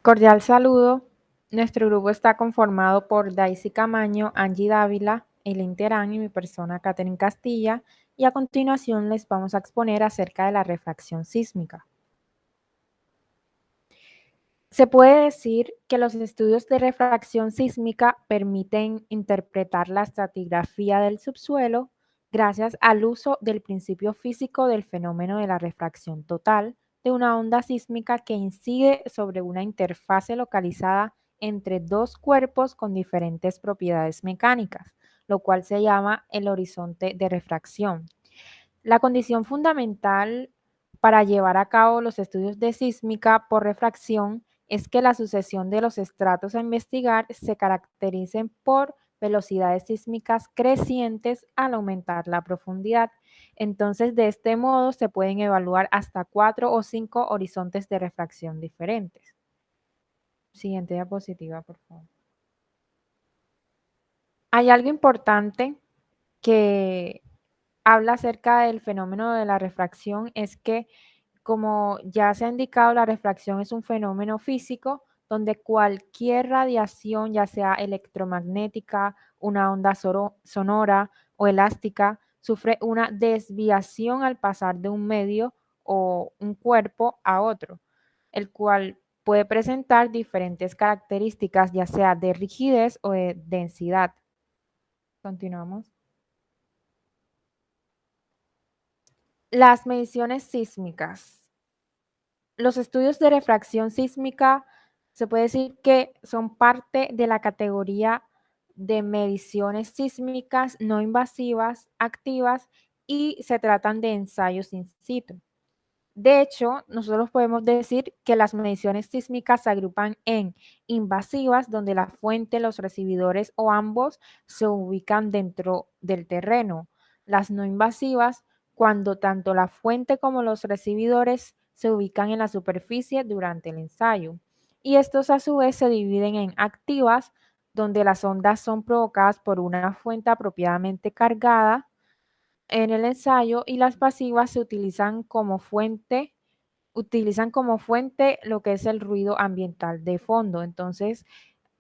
Cordial saludo. Nuestro grupo está conformado por Daisy Camaño, Angie Dávila, Eileen Terán y mi persona, Catherine Castilla, y a continuación les vamos a exponer acerca de la refracción sísmica. Se puede decir que los estudios de refracción sísmica permiten interpretar la estratigrafía del subsuelo gracias al uso del principio físico del fenómeno de la refracción total de una onda sísmica que incide sobre una interfase localizada entre dos cuerpos con diferentes propiedades mecánicas, lo cual se llama el horizonte de refracción. La condición fundamental para llevar a cabo los estudios de sísmica por refracción es que la sucesión de los estratos a investigar se caractericen por velocidades sísmicas crecientes al aumentar la profundidad. Entonces, de este modo se pueden evaluar hasta 4 o 5 horizontes de refracción diferentes. Siguiente diapositiva, por favor. Hay algo importante que habla acerca del fenómeno de la refracción, es que, como ya se ha indicado, la refracción es un fenómeno físico donde cualquier radiación, ya sea electromagnética, una onda sonora o elástica, sufre una desviación al pasar de un medio o un cuerpo a otro, el cual puede presentar diferentes características, ya sea de rigidez o de densidad. Continuamos. Las mediciones sísmicas. Los estudios de refracción sísmica se puede decir que son parte de la categoría de mediciones sísmicas no invasivas activas y se tratan de ensayos in situ. De hecho, nosotros podemos decir que las mediciones sísmicas se agrupan en invasivas, donde la fuente, los recibidores o ambos se ubican dentro del terreno. Las no invasivas, cuando tanto la fuente como los recibidores se ubican en la superficie durante el ensayo. Y estos a su vez se dividen en activas, donde las ondas son provocadas por una fuente apropiadamente cargada en el ensayo, y las pasivas se utilizan como fuente lo que es el ruido ambiental de fondo. Entonces,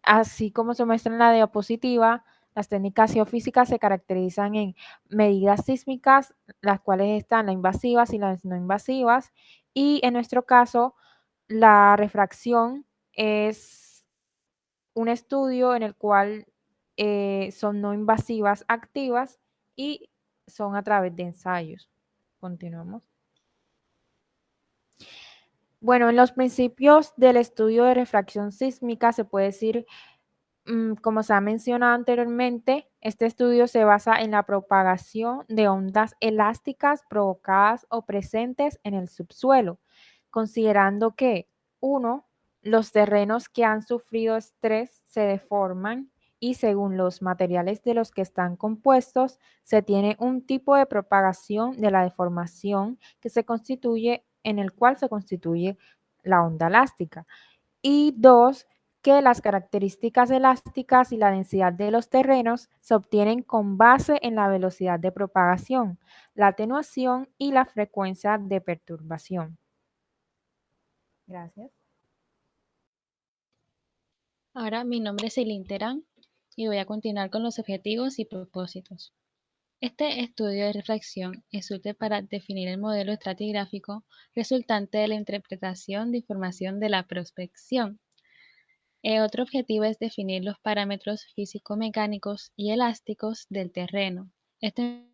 así como se muestra en la diapositiva, las técnicas geofísicas se caracterizan en medidas sísmicas, las cuales están las invasivas y las no invasivas, y en nuestro caso, la refracción es un estudio en el cual son no invasivas activas y son a través de ensayos. Continuamos. Bueno, en los principios del estudio de refracción sísmica se puede decir, como se ha mencionado anteriormente, este estudio se basa en la propagación de ondas elásticas provocadas o presentes en el subsuelo, considerando que, uno, los terrenos que han sufrido estrés se deforman y según los materiales de los que están compuestos, se tiene un tipo de propagación de la deformación que se constituye, en el cual se constituye la onda elástica. Y dos, que las características elásticas y la densidad de los terrenos se obtienen con base en la velocidad de propagación, la atenuación y la frecuencia de perturbación. Gracias. Ahora mi nombre es Eileen Terán y voy a continuar con los objetivos y propósitos. Este estudio de refracción es útil para definir el modelo estratigráfico resultante de la interpretación de información de la prospección. Otro objetivo es definir los parámetros físico-mecánicos y elásticos del terreno. Esto en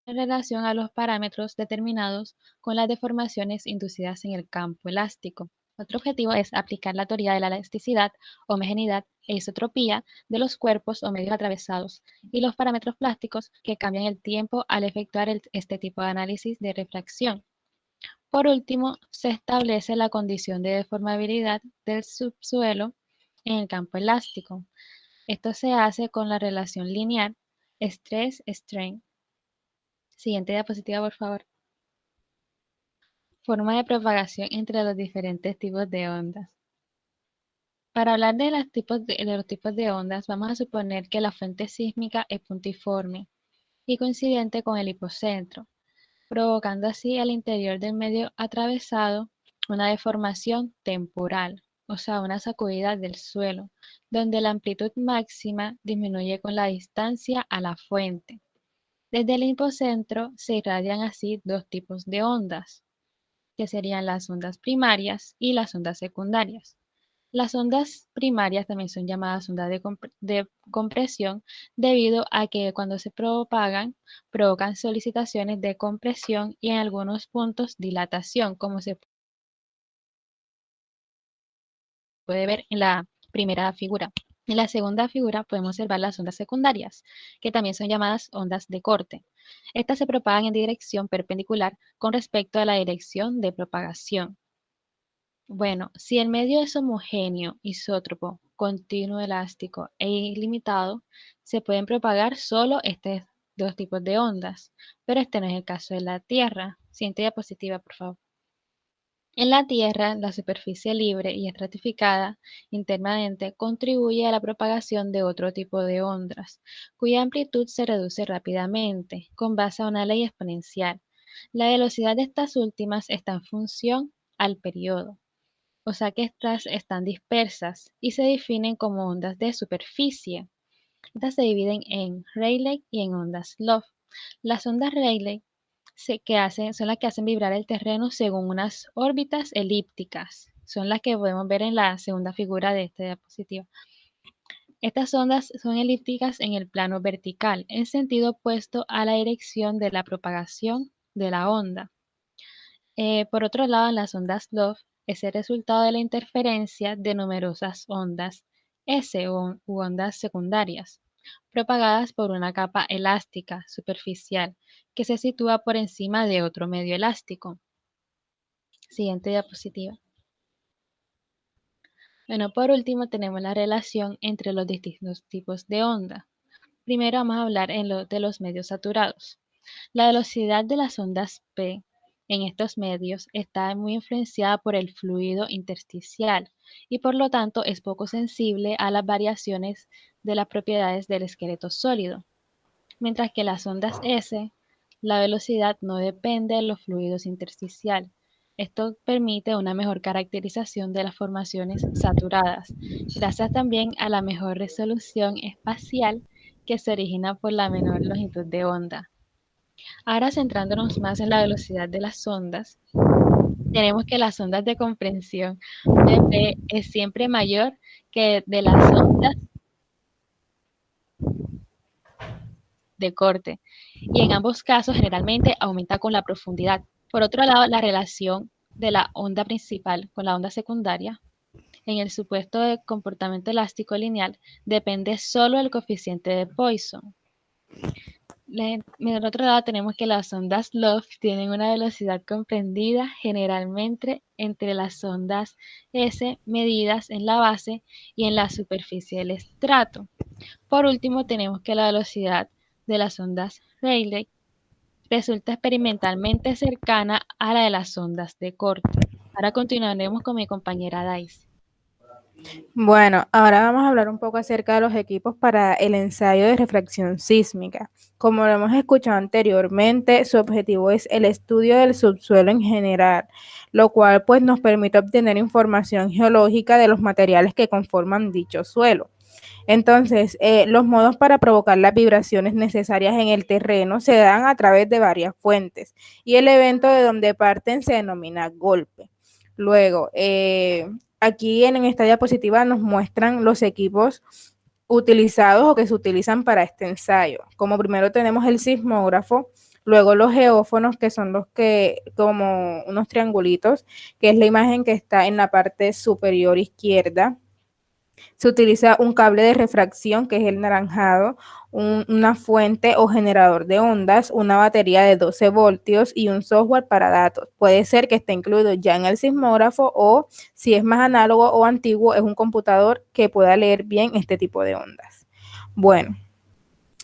relación a los parámetros determinados con las deformaciones inducidas en el campo elástico. Otro objetivo es aplicar la teoría de la elasticidad, homogeneidad e isotropía de los cuerpos o medios atravesados y los parámetros plásticos que cambian el tiempo al efectuar este tipo de análisis de refracción. Por último, se establece la condición de deformabilidad del subsuelo en el campo elástico. Esto se hace con la relación lineal stress-strain. Siguiente diapositiva, por favor. Forma de propagación entre los diferentes tipos de ondas. Para hablar de los tipos de ondas, vamos a suponer que la fuente sísmica es puntiforme y coincidente con el hipocentro, provocando así al interior del medio atravesado una deformación temporal, o sea, una sacudida del suelo, donde la amplitud máxima disminuye con la distancia a la fuente. Desde el hipocentro se irradian así dos tipos de ondas, que serían las ondas primarias y las ondas secundarias. Las ondas primarias también son llamadas ondas de compresión debido a que cuando se propagan provocan solicitaciones de compresión y en algunos puntos dilatación, como se puede ver en la primera figura. En la segunda figura podemos observar las ondas secundarias, que también son llamadas ondas de corte. Estas se propagan en dirección perpendicular con respecto a la dirección de propagación. Bueno, si el medio es homogéneo, isótropo, continuo, elástico e ilimitado, se pueden propagar solo estos dos tipos de ondas, pero este no es el caso de la Tierra. Siguiente diapositiva, por favor. En la Tierra, la superficie libre y estratificada internamente contribuye a la propagación de otro tipo de ondas, cuya amplitud se reduce rápidamente, con base a una ley exponencial. La velocidad de estas últimas está en función al periodo, o sea que estas están dispersas y se definen como ondas de superficie. Estas se dividen en Rayleigh y en ondas Love. Las ondas Rayleigh son las que hacen vibrar el terreno según unas órbitas elípticas. Son las que podemos ver en la segunda figura de esta diapositiva. Estas ondas son elípticas en el plano vertical, en sentido opuesto a la dirección de la propagación de la onda. Por otro lado, en las ondas Love es el resultado de la interferencia de numerosas ondas S u ondas secundarias, propagadas por una capa elástica superficial que se sitúa por encima de otro medio elástico. Siguiente diapositiva. Bueno, por último tenemos la relación entre los distintos tipos de onda. Primero vamos a hablar de los medios saturados. La velocidad de las ondas P en estos medios está muy influenciada por el fluido intersticial y por lo tanto es poco sensible a las variaciones de las propiedades del esqueleto sólido. Mientras que las ondas S, la velocidad no depende de los fluidos intersticiales. Esto permite una mejor caracterización de las formaciones saturadas, gracias también a la mejor resolución espacial que se origina por la menor longitud de onda. Ahora centrándonos más en la velocidad de las ondas, tenemos que las ondas de comprensión BP es siempre mayor que de las ondas de corte, y en ambos casos generalmente aumenta con la profundidad. Por otro lado, la relación de la onda principal con la onda secundaria en el supuesto de comportamiento elástico lineal depende solo del coeficiente de Poisson. Por otro lado, tenemos que las ondas Love tienen una velocidad comprendida generalmente entre las ondas S medidas en la base y en la superficie del estrato. Por último, tenemos que la velocidad de las ondas Rayleigh resulta experimentalmente cercana a la de las ondas de corte. Ahora continuaremos con mi compañera Daisy. Bueno, ahora vamos a hablar un poco acerca de los equipos para el ensayo de refracción sísmica. Como lo hemos escuchado anteriormente, su objetivo es el estudio del subsuelo en general, lo cual pues nos permite obtener información geológica de los materiales que conforman dicho suelo. Entonces, los modos para provocar las vibraciones necesarias en el terreno se dan a través de varias fuentes y el evento de donde parten se denomina golpe. Luego, aquí en esta diapositiva nos muestran los equipos utilizados o que se utilizan para este ensayo. Como primero tenemos el sismógrafo, luego los geófonos, que son los que, como unos triangulitos, que es la imagen que está en la parte superior izquierda. Se utiliza un cable de refracción, que es el naranjado, una fuente o generador de ondas, una batería de 12 voltios y un software para datos. Puede ser que esté incluido ya en el sismógrafo o, si es más análogo o antiguo, es un computador que pueda leer bien este tipo de ondas. Bueno.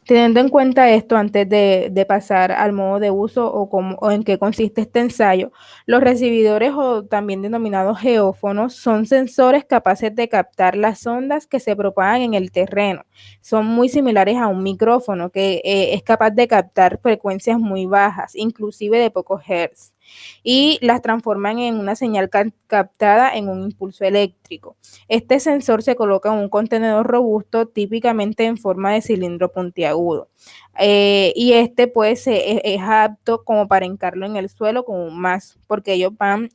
Teniendo en cuenta esto, antes de pasar al modo de uso o en qué consiste este ensayo, los recibidores o también denominados geófonos son sensores capaces de captar las ondas que se propagan en el terreno. Son muy similares a un micrófono que es capaz de captar frecuencias muy bajas, inclusive de pocos hertz. y las transforman en una señal captada en un impulso eléctrico. Este sensor se coloca en un contenedor robusto, típicamente en forma de cilindro puntiagudo. Y este pues es apto como para hincarlo en el suelo con un mazo, porque ellos van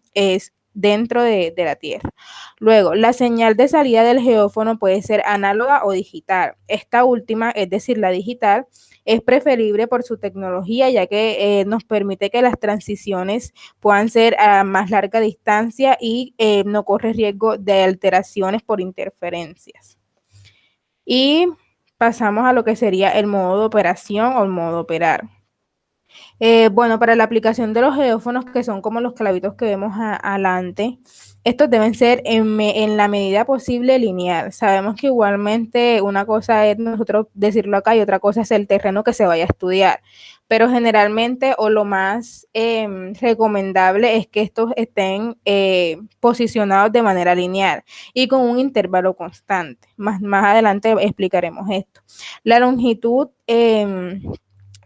dentro de la tierra. Luego, la señal de salida del geófono puede ser análoga o digital. Esta última, es decir, la digital, es preferible por su tecnología, ya que nos permite que las transiciones puedan ser a más larga distancia y no corre riesgo de alteraciones por interferencias. Y pasamos a lo que sería el modo de operación o el modo operar. Bueno, para la aplicación de los geófonos, que son como los clavitos que vemos adelante, estos deben ser en la medida posible lineal. Sabemos que igualmente una cosa es nosotros decirlo acá y otra cosa es el terreno que se vaya a estudiar. Pero generalmente o lo más recomendable es que estos estén posicionados de manera lineal y con un intervalo constante. Más adelante explicaremos esto. La longitud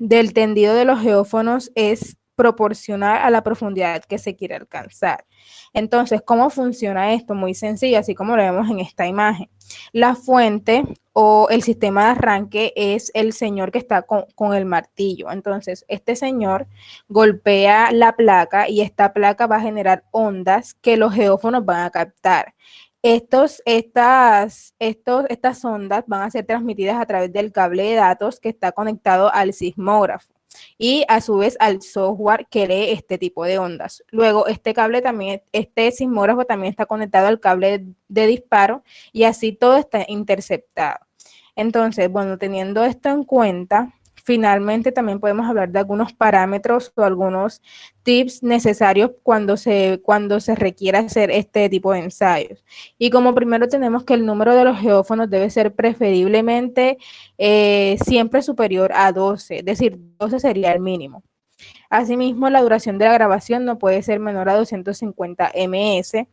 del tendido de los geófonos es proporcional a la profundidad que se quiere alcanzar. Entonces, ¿cómo funciona esto? Muy sencillo, así como lo vemos en esta imagen. La fuente o el sistema de arranque es el señor que está con el martillo. Entonces, este señor golpea la placa y esta placa va a generar ondas que los geófonos van a captar. Estas ondas van a ser transmitidas a través del cable de datos que está conectado al sismógrafo y a su vez al software que lee este tipo de ondas. Luego, este sismógrafo también está conectado al cable de disparo y así todo está interceptado. Entonces, bueno, teniendo esto en cuenta, finalmente también podemos hablar de algunos parámetros o algunos tips necesarios cuando se requiera hacer este tipo de ensayos. Y como primero tenemos que el número de los geófonos debe ser preferiblemente siempre superior a 12, es decir, 12 sería el mínimo. Asimismo, la duración de la grabación no puede ser menor a 250 ms.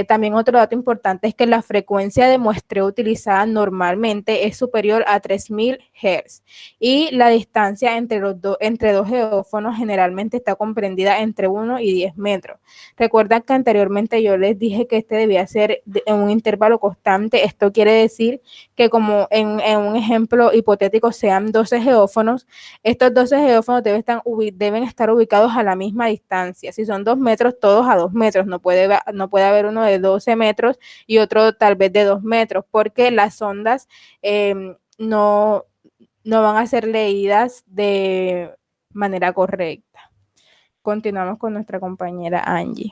También otro dato importante es que la frecuencia de muestreo utilizada normalmente es superior a 3000 Hz y la distancia entre dos geófonos generalmente está comprendida entre 1 y 10 metros. Recuerdan que anteriormente yo les dije que este debía ser en un intervalo constante. Esto quiere decir que como en un ejemplo hipotético sean 12 geófonos, estos 12 geófonos deben estar ubicados a la misma distancia. Si son 2 metros, todos a 2 metros. No puede haber uno de 12 metros y otro tal vez de 2 metros, porque las ondas no van a ser leídas de manera correcta. Continuamos con nuestra compañera Angie.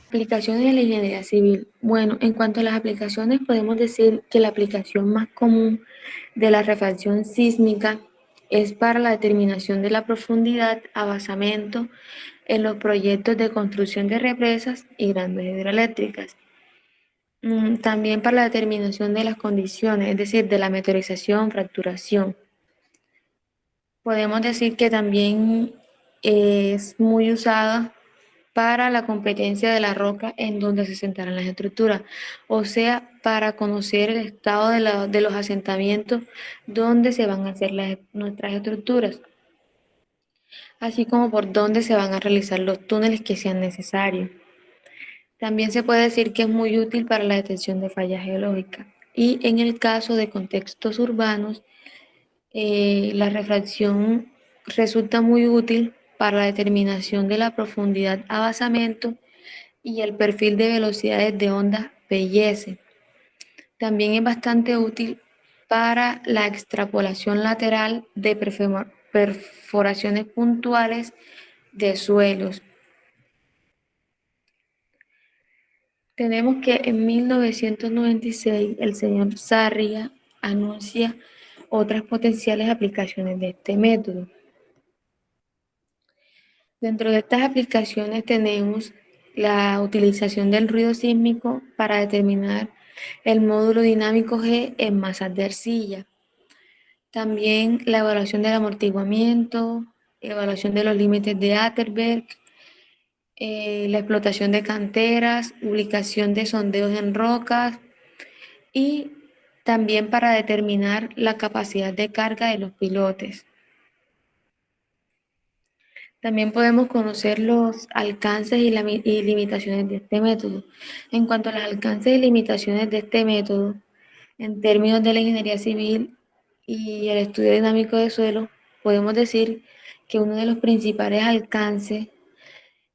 Aplicaciones de la ingeniería civil. Bueno, en cuanto a las aplicaciones, podemos decir que la aplicación más común de la refracción sísmica es para la determinación de la profundidad a basamento en los proyectos de construcción de represas y grandes hidroeléctricas. También para la determinación de las condiciones, es decir, de la meteorización, fracturación. Podemos decir que también es muy usada para la competencia de la roca en donde se sentarán las estructuras, o sea, para conocer el estado de los asentamientos donde se van a hacer nuestras estructuras, así como por dónde se van a realizar los túneles que sean necesarios. También se puede decir que es muy útil para la detección de fallas geológicas y en el caso de contextos urbanos, la refracción resulta muy útil para la determinación de la profundidad a basamento y el perfil de velocidades de onda PIS. También es bastante útil para la extrapolación lateral de perforaciones puntuales de suelos. Tenemos que en 1996 el señor Sarria anuncia otras potenciales aplicaciones de este método. Dentro de estas aplicaciones tenemos la utilización del ruido sísmico para determinar el módulo dinámico G en masas de arcilla. También la evaluación del amortiguamiento, evaluación de los límites de Atterberg, la explotación de canteras, ubicación de sondeos en rocas y también para determinar la capacidad de carga de los pilotes. También podemos conocer los alcances y limitaciones de este método. En cuanto a los alcances y limitaciones de este método, en términos de la ingeniería civil y el estudio dinámico de suelo, podemos decir que uno de los principales alcances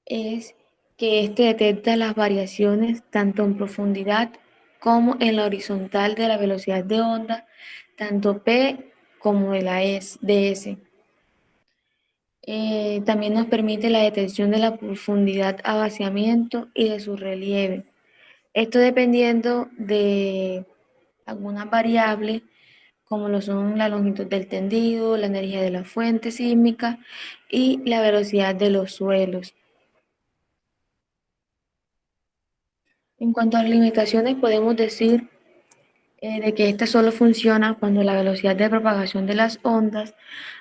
es que este detecta las variaciones tanto en profundidad como en la horizontal de la velocidad de onda, tanto P como de la S. También nos permite la detección de la profundidad a vaciamiento y de su relieve. Esto dependiendo de algunas variables como lo son la longitud del tendido, la energía de la fuente sísmica y la velocidad de los suelos. En cuanto a las limitaciones, podemos decir de que esta solo funciona cuando la velocidad de propagación de las ondas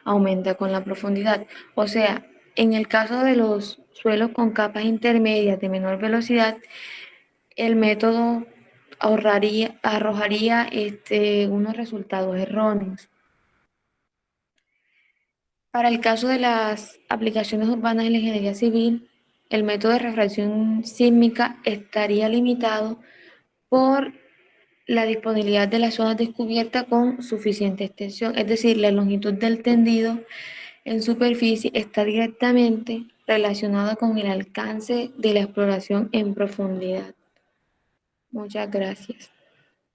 aumenta con la profundidad. O sea, en el caso de los suelos con capas intermedias de menor velocidad, el método arrojaría unos resultados erróneos. Para el caso de las aplicaciones urbanas de la ingeniería civil, el método de refracción sísmica estaría limitado por la disponibilidad de las zonas descubiertas con suficiente extensión, es decir, la longitud del tendido en superficie está directamente relacionada con el alcance de la exploración en profundidad. Muchas gracias.